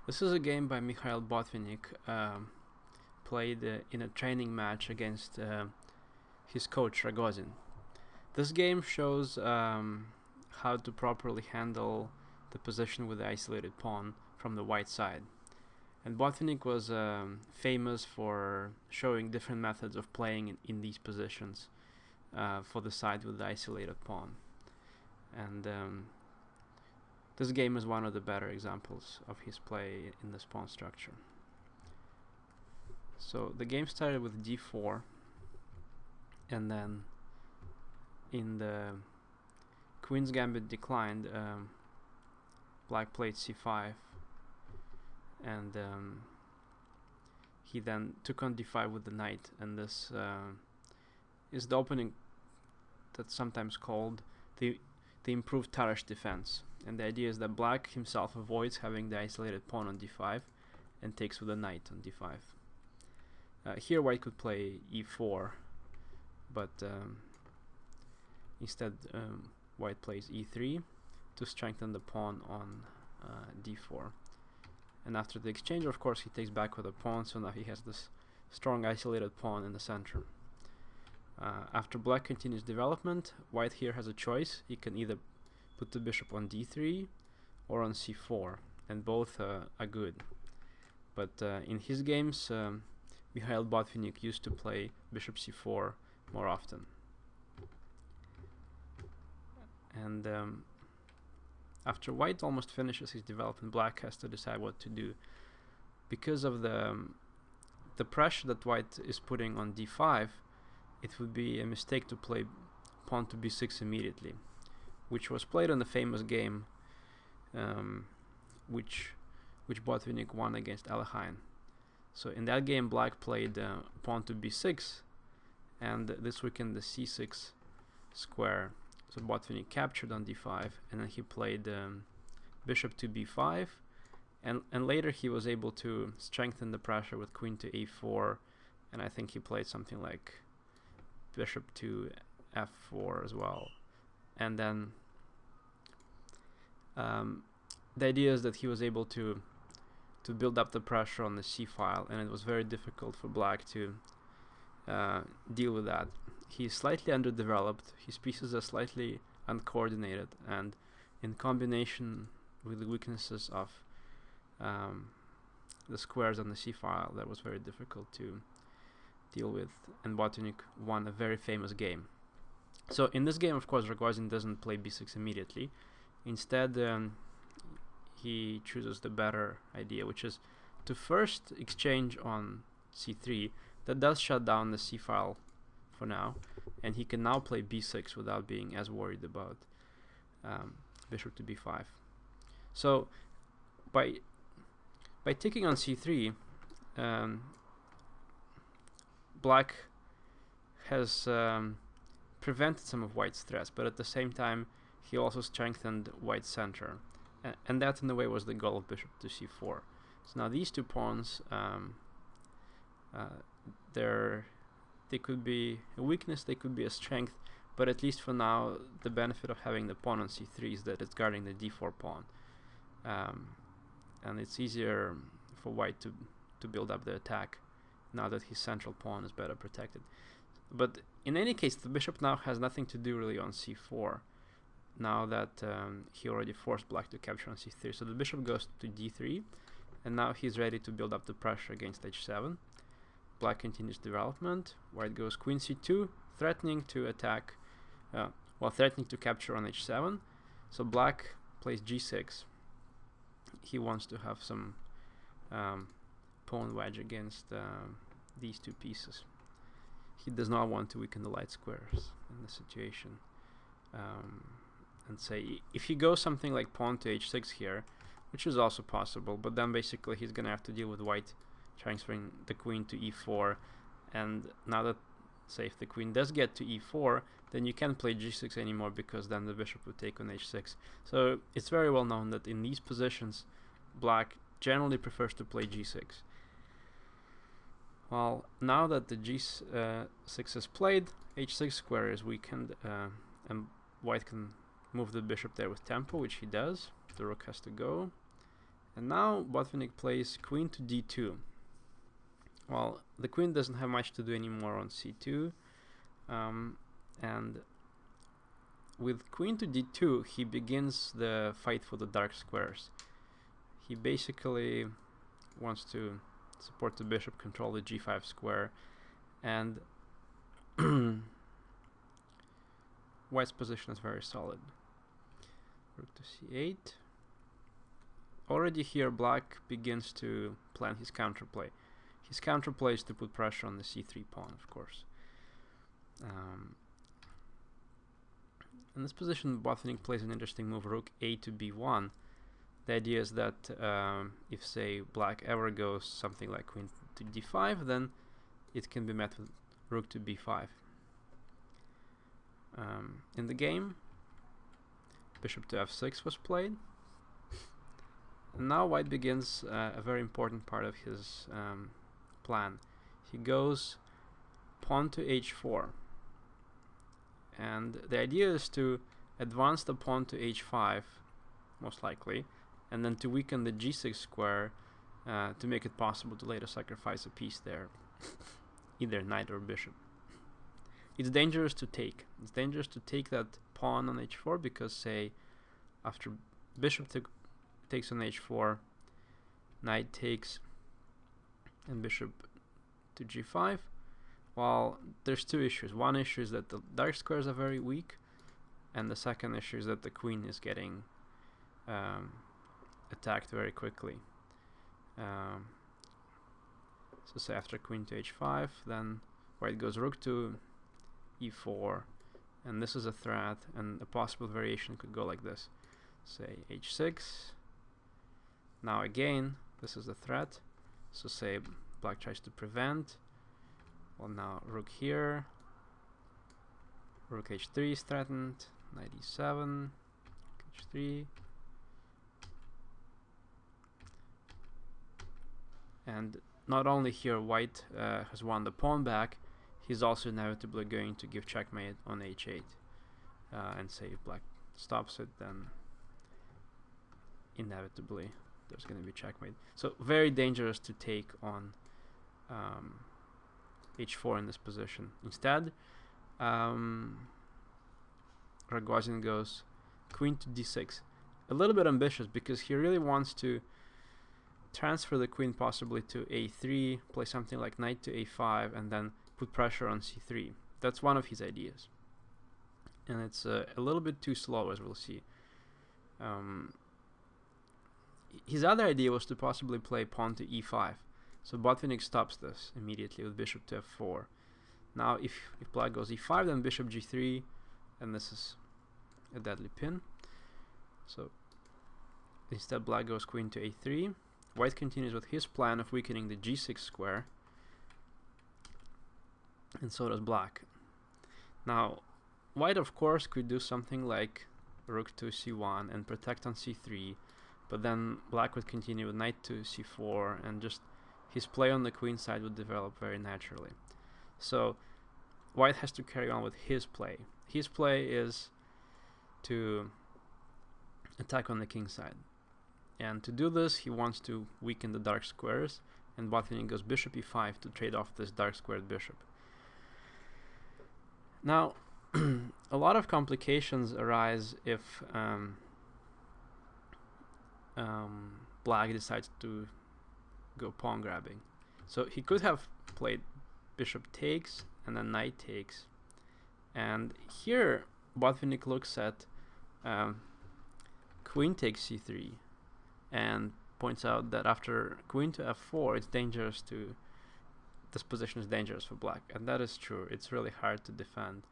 This is a game by Mikhail Botvinnik, played in a training match against his coach Ragozin. This game shows how to properly handle the position with the isolated pawn from the white side. And Botvinnik was famous for showing different methods of playing in these positions for the side with the isolated pawn. And this game is one of the better examples of his play in this pawn structure. So the game started with d4, and then in the Queen's Gambit declined, Black played c5, and he then took on d5 with the knight, and this is the opening that's sometimes called the improved Tarrasch defense. And the idea is that Black himself avoids having the isolated pawn on d5 and takes with the knight on d5. Here White could play e4, but instead White plays e3 to strengthen the pawn on d4. And after the exchange, of course, he takes back with a pawn, so now he has this strong isolated pawn in the center. After Black continues development, White here has a choice. He can either put the bishop on d3 or on c4, and both are good. But in his games, Mikhail Botvinnik used to play bishop c4 more often. And after White almost finishes his development, Black has to decide what to do. Because of the pressure that White is putting on d5, it would be a mistake to play pawn to b6 immediately, which was played in the famous game which Botvinnik won against Alekhine. So in that game, Black played pawn to b6, and this weakened the c6 square. So Botvinnik captured on d5, and then he played bishop to b5, and later he was able to strengthen the pressure with queen to a4, and I think he played something like bishop to f4 as well. And then the idea is that he was able to build up the pressure on the c file, and it was very difficult for Black to deal with that. He's slightly underdeveloped, his pieces are slightly uncoordinated, and in combination with the weaknesses of the squares on the c file, that was very difficult to deal with, and Botvinnik won a very famous game. So in this game, of course, Ragozin doesn't play b6 immediately. Instead, he chooses the better idea, which is to first exchange on c3. That does shut down the c file for now, and he can now play b6 without being as worried about bishop to b5. So by taking on c3, Black has prevented some of White's threats, but at the same time he also strengthened White's center, and that in a way was the goal of bishop to c4. So now these two pawns, they could be a weakness, they could be a strength, but at least for now the benefit of having the pawn on c3 is that it's guarding the d4 pawn, and it's easier for White to build up the attack now that his central pawn is better protected. But in any case, the bishop now has nothing to do really on c4, now that he already forced Black to capture on c3. So the bishop goes to d3, and now he's ready to build up the pressure against h7. Black continues development. White goes queen c2, threatening to attack, threatening to capture on h7. So Black plays g6. He wants to have some pawn wedge against these two pieces. He does not want to weaken the light squares in the situation. And say, if he goes something like pawn to h6 here, which is also possible, but then basically he's going to have to deal with White transferring the queen to e4, and now that, say, if the queen does get to e4, then you can't play g6 anymore, because then the bishop would take on h6. So it's very well known that in these positions Black generally prefers to play g6. Well, now that the g6 is played, h6 square is weakened, and White can move the bishop there with tempo, which he does. The rook has to go, And now Botvinnik plays queen to d2. Well, the queen doesn't have much to do anymore on c2, and with queen to d2 he begins the fight for the dark squares. He basically wants to support the bishop, control the g5 square, and white's position is very solid. Rook to c8. Already here Black begins to plan his counterplay. His counterplay is to put pressure on the c3 pawn, of course. In this position, Botvinnik plays an interesting move, rook a to b1. The idea is that if, say, Black ever goes something like queen to d5, then it can be met with rook to b5. In the game, bishop to f6 was played. And now White begins a very important part of his plan. He goes pawn to h4. And the idea is to advance the pawn to h5, most likely, and then to weaken the g6 square to make it possible to later sacrifice a piece there, either knight or bishop. It's dangerous to take. It's dangerous to take that pawn on h4 because, say, after bishop takes on h4, knight takes, and bishop to g5. Well, there's two issues. One issue is that the dark squares are very weak, and the second issue is that the queen is getting attacked very quickly. So say after queen to h5, then White goes rook to e4, and this is a threat, and a possible variation could go like this. Say h6. Now again, this is a threat. So say Black tries to prevent. Well, now rook here. Rook h3 is threatened. Knight e7. h3. And not only here White has won the pawn back, he's also inevitably going to give checkmate on h8. And say if Black stops it, then inevitably there's going to be checkmate. So very dangerous to take on h4 in this position. Instead, Ragozin goes queen to d6. A little bit ambitious because he really wants to transfer the queen possibly to a3, play something like knight to a5, and then put pressure on c3. That's one of his ideas. And it's a little bit too slow, as we'll see. His other idea was to possibly play pawn to e5. So Botvinnik stops this immediately with bishop to f4. Now if Black goes e5, then bishop g3, and this is a deadly pin. So instead Black goes queen to a3. White continues with his plan of weakening the g6 square, and so does Black. Now White of course could do something like rook to c1 and protect on c3, but then Black would continue with knight to c4, and just his play on the queen side would develop very naturally. So White has to carry on with his play. His play is to attack on the king side. And to do this, he wants to weaken the dark squares, and Botvinnik goes bishop e5 to trade off this dark squared bishop. Now, a lot of complications arise if Black decides to go pawn grabbing. So he could have played bishop takes and then knight takes, and here Botvinnik looks at queen takes c3 and points out that after queen to f4 it's dangerous to this position is dangerous for Black, and that is true. It's really hard to defend.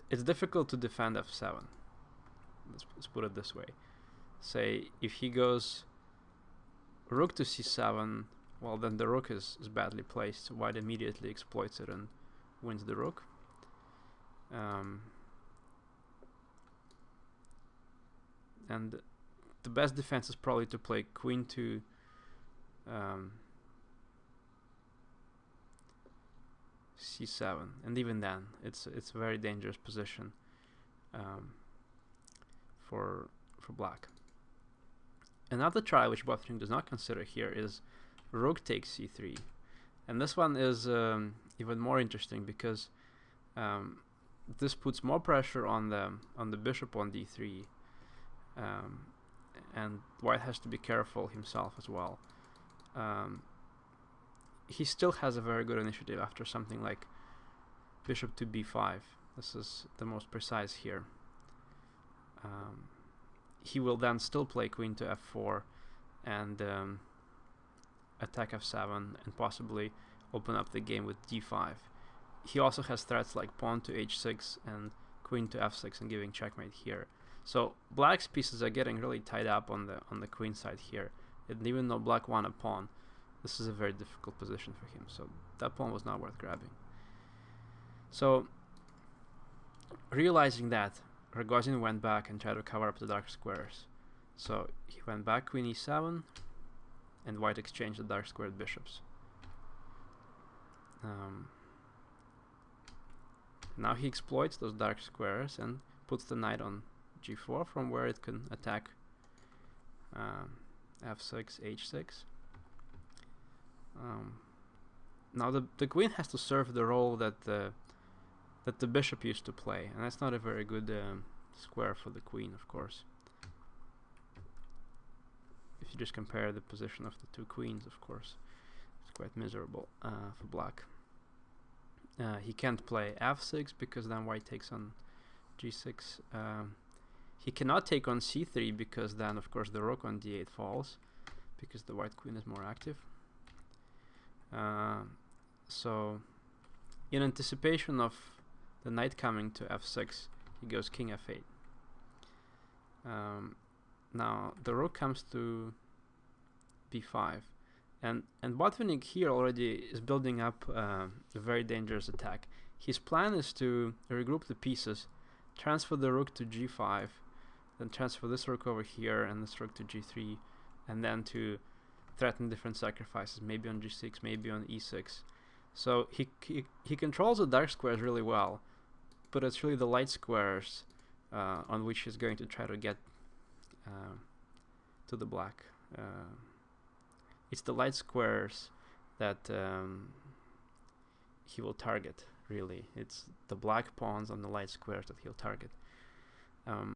It's difficult to defend f7. Let's put it this way. Say if he goes rook to c7, well then the rook is badly placed, so White immediately exploits it and wins the rook. And the best defense is probably to play queen to c7, and even then it's a very dangerous position for black. Another try which Botvinnik does not consider here is rook takes c3, and this one is even more interesting because this puts more pressure on the bishop on d3, and white has to be careful himself as well. He still has a very good initiative after something like bishop to b5. This is the most precise here. He will then still play queen to f4 and attack f7 and possibly open up the game with d5. He also has threats like pawn to h6 and queen to f6 and giving checkmate here. So black's pieces are getting really tied up on the queen side here, and even though black won a pawn, this is a very difficult position for him, so that pawn was not worth grabbing. So realizing that, Ragozin went back and tried to cover up the dark squares. So he went back queen e7, and white exchanged the dark squared bishops. Now he exploits those dark squares and puts the knight on g4, from where it can attack f6, h6. Now the queen has to serve the role that the bishop used to play, and that's not a very good square for the queen, of course. If you just compare the position of the two queens, of course, it's quite miserable for black. He can't play f6 because then white takes on g6. He cannot take on c3 because then, of course, the rook on d8 falls because the white queen is more active. So, in anticipation of the knight coming to f6, he goes king f8. Now the rook comes to b5, and Botvinnik here already is building up a very dangerous attack. His plan is to regroup the pieces, transfer the rook to g5, then transfer this rook over here and this rook to g3, and then to threaten different sacrifices, maybe on g6, maybe on e6. So he controls the dark squares really well, but it's really the light squares on which he's going to try to get to the black. It's the light squares that he will target, really. It's the black pawns on the light squares that he'll target.